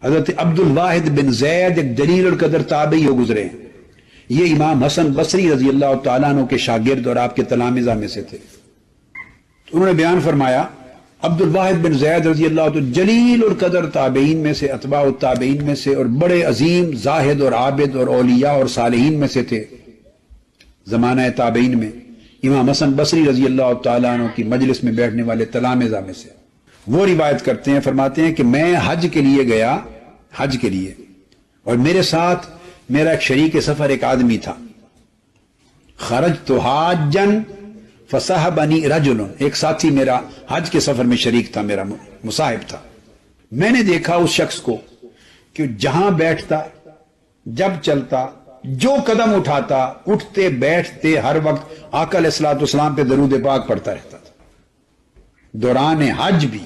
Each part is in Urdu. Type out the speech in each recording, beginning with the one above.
حضرت عبد الواحد بن زید ایک جلیل القدر تابعی ہو گزرے ہیں. یہ امام حسن بصری رضی اللہ تعالیٰ عنہ کے شاگرد اور آپ کے تلامذہ میں سے تھے. انہوں نے بیان فرمایا عبد الواحد بن زید رضی اللہ تعالیٰ جلیل القدر تابعین میں سے، اتباع التابعین میں سے، اور بڑے عظیم زاہد اور عابد اور اولیاء اور صالحین میں سے تھے زمانہ تابعین میں. امام حسن بصری رضی اللہ تعالیٰ عنہ کی مجلس میں بیٹھنے والے تلامذہ میں سے. وہ روایت کرتے ہیں، فرماتے ہیں کہ میں حج کے لیے گیا، حج کے لیے، اور میرے ساتھ میرا ایک شریک سفر ایک آدمی تھا. خرجت حاجا فصحبنی رجل، ایک ساتھی میرا حج کے سفر میں شریک تھا، میرا مصاحب تھا. میں نے دیکھا اس شخص کو کہ جہاں بیٹھتا، جب چلتا، جو قدم اٹھاتا، اٹھتے بیٹھتے ہر وقت آقا علیہ الصلوۃ والسلام پہ درود پاک پڑھتا رہتا تھا. دوران حج بھی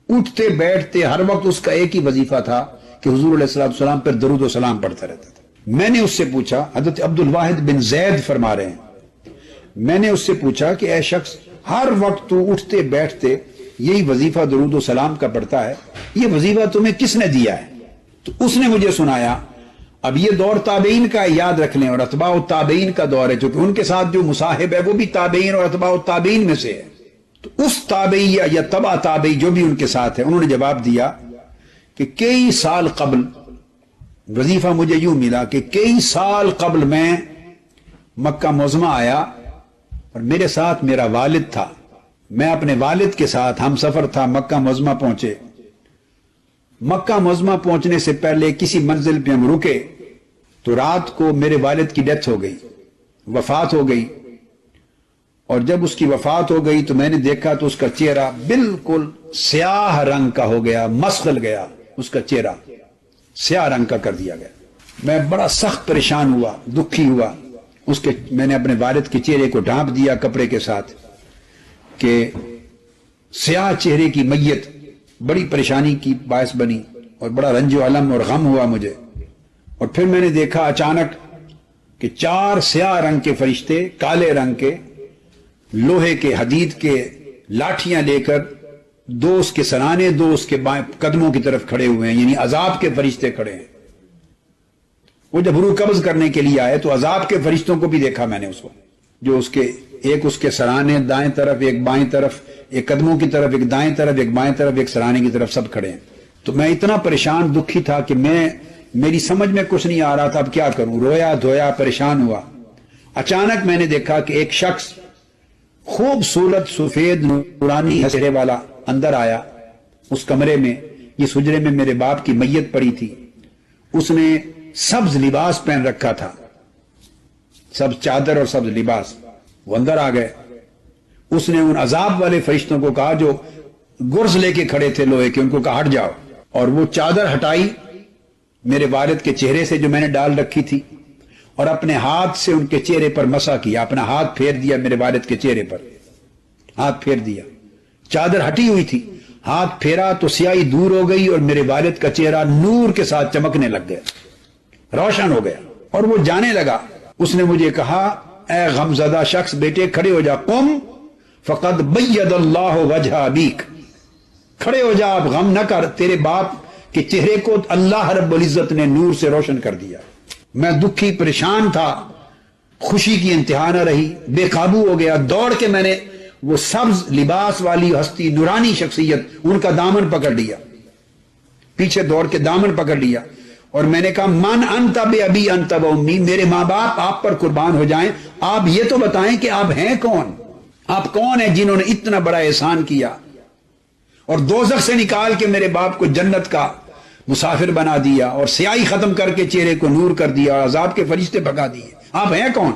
اٹھتے بیٹھتے ہر وقت اس کا ایک ہی وظیفہ تھا کہ حضور علیہ الصلوۃ والسلام پر درود و سلام پڑھتا رہتا تھا. میں نے اس سے پوچھا، حضرت عبد الواحد بن زید فرما رہے ہیں، میں نے اس سے پوچھا کہ اے شخص، ہر وقت تو اٹھتے بیٹھتے یہی وظیفہ درود و سلام کا پڑھتا ہے، یہ وظیفہ تمہیں کس نے دیا ہے؟ تو اس نے مجھے سنایا. اب یہ دور تابعین کا یاد رکھ لیں، اور اتباع التابعین کا دور ہے، چونکہ ان کے ساتھ جو مصاحب ہے وہ بھی تابعین اور اتباع التابعین میں سے ہے. تو اس تابعی یا تبع تابعی جو بھی ان کے ساتھ ہے، انہوں نے جواب دیا کہ کئی سال قبل، وظیفہ مجھے یوں ملا کہ کئی سال قبل میں مکہ معظمہ آیا اور میرے ساتھ میرا والد تھا. میں اپنے والد کے ساتھ ہم سفر تھا، مکہ معظمہ پہنچے. مکہ معظمہ پہنچنے سے پہلے کسی منزل پہ ہم رکے تو رات کو میرے والد کی ڈیتھ ہو گئی، وفات ہو گئی. اور جب اس کی وفات ہو گئی تو میں نے دیکھا تو اس کا چہرہ بالکل سیاہ رنگ کا ہو گیا، مسخل گیا، اس کا چہرہ سیاہ رنگ کا کر دیا گیا. میں بڑا سخت پریشان ہوا، دکھی ہوا. میں نے اپنے والد کے چہرے کو ڈھانپ دیا کپڑے کے ساتھ کہ سیاہ چہرے کی میت بڑی پریشانی کی باعث بنی اور بڑا رنج و علم اور غم ہوا مجھے. اور پھر میں نے دیکھا اچانک کہ 4 سیاہ رنگ کے فرشتے، کالے رنگ کے، لوہے کے حدید کے لاٹھیاں لے کر، 2 اس کے سرانے، 2 اس کے بائیں قدموں کی طرف کھڑے ہوئے ہیں، یعنی عذاب کے فرشتے کھڑے ہیں. وہ جب روح قبض کرنے کے لیے آئے تو عذاب کے فرشتوں کو بھی دیکھا میں نے اس وقت، جو ایک اس کے سرانے دائیں طرف، ایک بائیں طرف، ایک قدموں کی طرف، ایک دائیں طرف، ایک بائیں طرف، ایک سرانے کی طرف، سب کھڑے ہیں. تو میں اتنا پریشان دکھی تھا کہ میری سمجھ میں کچھ نہیں آ رہا تھا اب کیا کروں. رویا دھویا، پریشان ہوا. اچانک میں نے دیکھا کہ ایک شخص خوبصورت سفید نورانی چہرے والا اندر آیا اس کمرے میں. اس حجرے میں میرے باپ کی میت پڑی تھی. اس نے سبز لباس پہن رکھا تھا، سبز چادر اور سبز لباس. وہ اندر آ گئے. اس نے ان عذاب والے فرشتوں کو کہا جو گرز لے کے کھڑے تھے لوہے کے، ان کو کہا ہٹ جاؤ. اور وہ چادر ہٹائی میرے والد کے چہرے سے جو میں نے ڈال رکھی تھی، اور اپنے ہاتھ سے ان کے چہرے پر مسح کیا. اپنا ہاتھ پھیر دیا میرے والد کے چہرے پر، ہاتھ پھیر دیا. چادر ہٹی ہوئی تھی، ہاتھ پھیرا تو سیاہی دور ہو گئی اور میرے والد کا چہرہ نور کے ساتھ چمکنے لگ گیا، روشن ہو گیا. اور وہ جانے لگا. اس نے مجھے کہا اے غمزدہ شخص، بیٹے کھڑے ہو جا، قم فقد بید اللہ وجہ ابیک، کھڑے ہو جا، اب غم نہ کر، تیرے باپ کے چہرے کو اللہ رب العزت نے نور سے روشن کر دیا. میں دکھی پریشان تھا، خوشی کی انتہا نہ رہی، بے قابو ہو گیا. دوڑ کے میں نے وہ سبز لباس والی ہستی، نورانی شخصیت، ان کا دامن پکڑ لیا، پیچھے دوڑ کے دامن پکڑ لیا. اور میں نے کہا من انت بے ابی انت و امی، میرے ماں باپ آپ پر قربان ہو جائیں، آپ یہ تو بتائیں کہ آپ ہیں کون؟ آپ کون ہیں جنہوں نے اتنا بڑا احسان کیا اور دوزخ سے نکال کے میرے باپ کو جنت کا مسافر بنا دیا اور سیاہی ختم کر کے چہرے کو نور کر دیا اور عذاب کے فرشتے بھگا دیے، آپ ہیں کون؟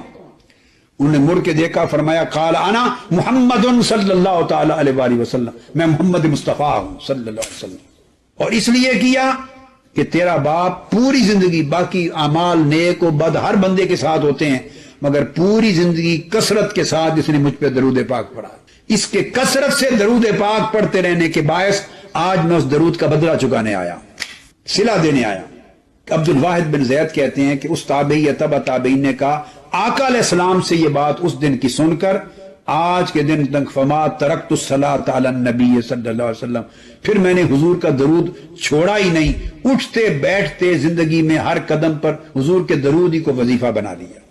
انہوں نے مڑ کے دیکھا، فرمایا قال انا محمد صلی اللہ تعالی علیہ وآلہ وسلم، میں محمد مصطفیٰ ہوں صلی اللہ علیہ وسلم. اور اس لیے کیا کہ تیرا باپ پوری زندگی، باقی اعمال نیک و بد ہر بندے کے ساتھ ہوتے ہیں، مگر پوری زندگی کثرت کے ساتھ اس نے مجھ پہ درود پاک پڑھا. اس کے کثرت سے درود پاک پڑھتے رہنے کے باعث آج میں اس درود کا بدلہ چکانے آیا، صلہ دینے آیا. عبد الواحد بن زید کہتے ہیں کہ اس تابعی یا تبع تابعین نے کہا آقا علیہ السلام سے یہ بات اس دن کی سن کر آج کے دن تک فما ترکت الصلاۃ علی النبی صلی اللہ علیہ وسلم، پھر میں نے حضور کا درود چھوڑا ہی نہیں، اٹھتے بیٹھتے زندگی میں ہر قدم پر حضور کے درود ہی کو وظیفہ بنا لیا۔